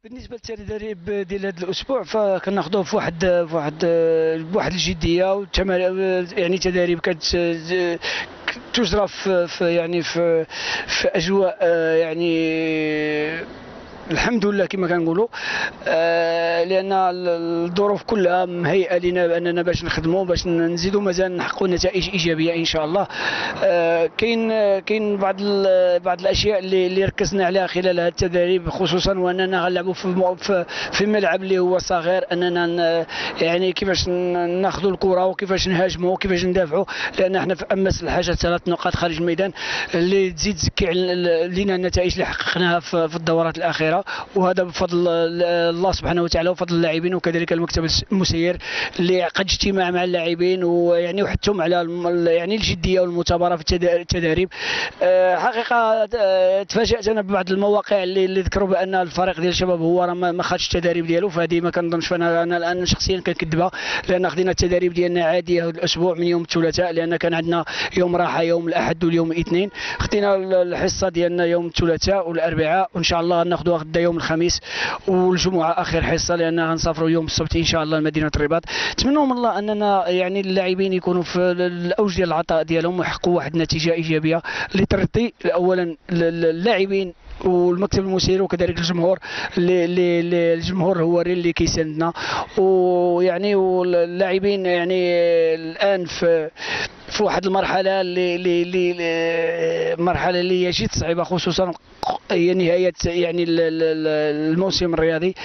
بالنسبه للتدريب ديال هذا الاسبوع فكناخذوه بواحد الجديه يعني تدريب تجرى في اجواء يعني الحمد لله كما كنقولوا. لان الظروف كلها مهيئه لنا باننا باش نخدموا باش نزيدوا مازال نحققوا نتائج ايجابيه ان شاء الله. كاين بعض الاشياء اللي ركزنا عليها خلال هذا التدريب، خصوصا واننا غنلعبوا في ملعب اللي هو صغير، اننا يعني كيفاش ناخذوا الكره وكيفاش نهاجموا وكيفاش ندافعوا، لان احنا في امس الحاجه 3 نقاط خارج الميدان اللي تزيد تزكي لنا النتائج اللي حققناها في الدورات الاخيره. وهذا بفضل الله سبحانه وتعالى وفضل اللاعبين وكذلك المكتب المسير اللي عقد اجتماع مع اللاعبين ويعني وحثهم على يعني الجديه والمثابره في التدريب. حقيقه تفاجات انا ببعض المواقع اللي ذكروا بان الفريق ديال الشباب هو راه ما خدش التدريب ديالو، فهذه ما كنظنش. انا الان شخصيا كنكذبها، لان خدينا التدريب ديالنا عادي هذا الاسبوع من يوم الثلاثاء، لان كان عندنا يوم راحه يوم الاحد واليوم الاثنين. خدينا الحصه ديالنا يوم الثلاثاء والاربعاء، وان شاء الله غناخذوها غدا يوم الخميس، والجمعه اخر حصه لان غنسافروا يوم السبت ان شاء الله لمدينه الرباط. نتمنوا من الله اننا يعني اللاعبين يكونوا في الاوج ديال العطاء ديالهم ويحققوا واحد النتيجه ايجابيه اللي ترضي اولا اللاعبين والمكتب المسير وكذلك الجمهور. الجمهور هو اللي كيساندنا، ويعني واللاعبين يعني الان في واحد المرحله مرحله اللي هي جد صعيبه، خصوصا هي نهايه يعني الموسم الرياضي.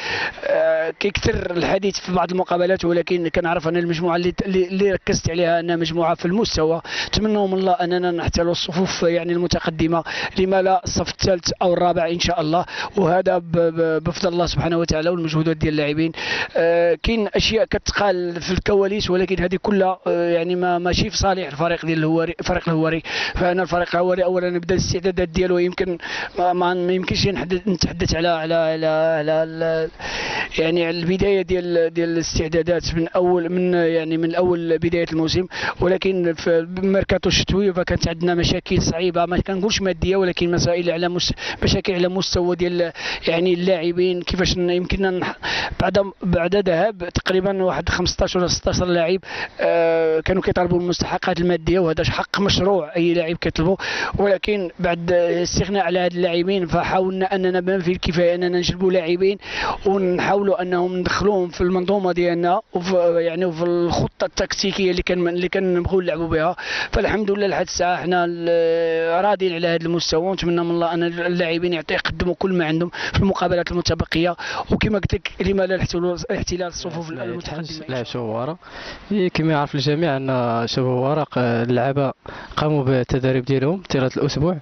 كيكثر الحديث في بعض المقابلات، ولكن كنعرف ان المجموعه اللي ركزت عليها انها مجموعه في المستوى. نتمنوا من الله اننا نحتلوا الصفوف يعني المتقدمه، لما لا الصف الثالث او الرابع ان شاء الله، وهذا بفضل الله سبحانه وتعالى والمجهودات ديال اللاعبين. كاين اشياء كتقال في الكواليس، ولكن هذه كلها يعني ماشي في صالح الفريق ديال الهواري. الفريق الهواري فانا الفريق الهواري اولا بدا الاستعدادات ديالو، يمكن ما يمكنش نتحدث على يعني البدايه ديال الاستعدادات من اول بدايه الموسم، ولكن في الميركاتو الشتوي فكانت عندنا مشاكل صعيبه، ما كنقولش ماديه ولكن مشاكل على مستوى ديال يعني اللاعبين. كيفاش يمكننا بعد ذهاب تقريبا واحد 15 ولا 16 لاعب كانوا كيطالبوا بالمستحقات الماديه، وهذا حق مشروع اي لاعب كيطلبه، ولكن بعد الاستغناء على هاد اللاعبين فحاولنا اننا بما فيه الكفايه اننا نجلبوا لاعبين ونحاولوا انهم ندخلوهم في المنظومه ديالنا وفي الخطه التكتيكيه اللي كنبغيو نلعبوا بها. فالحمد لله لحد الساعه احنا راضيين على هذا المستوى، ونتمنى من الله ان اللاعبين يقدموا كل ما عندهم في المقابلات المتبقيه. وكما قلت لك لما لا احتلال الصفوف المتقدمه. لاعب شبواره كما يعرف الجميع ان شبواره اللعابه قاموا بالتدريب ديالهم طيله الاسبوع،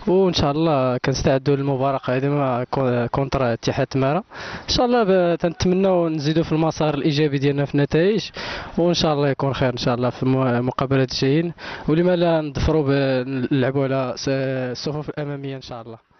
وان شاء الله كنستعدوا للمباراه القادمه كونتر اتحاد تماره. ان شاء الله تنتمنوا نزيدوا في المسار الايجابي ديالنا في النتائج، وان شاء الله يكون خير ان شاء الله في المقابلات الجايين، ولما لا نظفروا نلعبوا على الصفوف الاماميه ان شاء الله.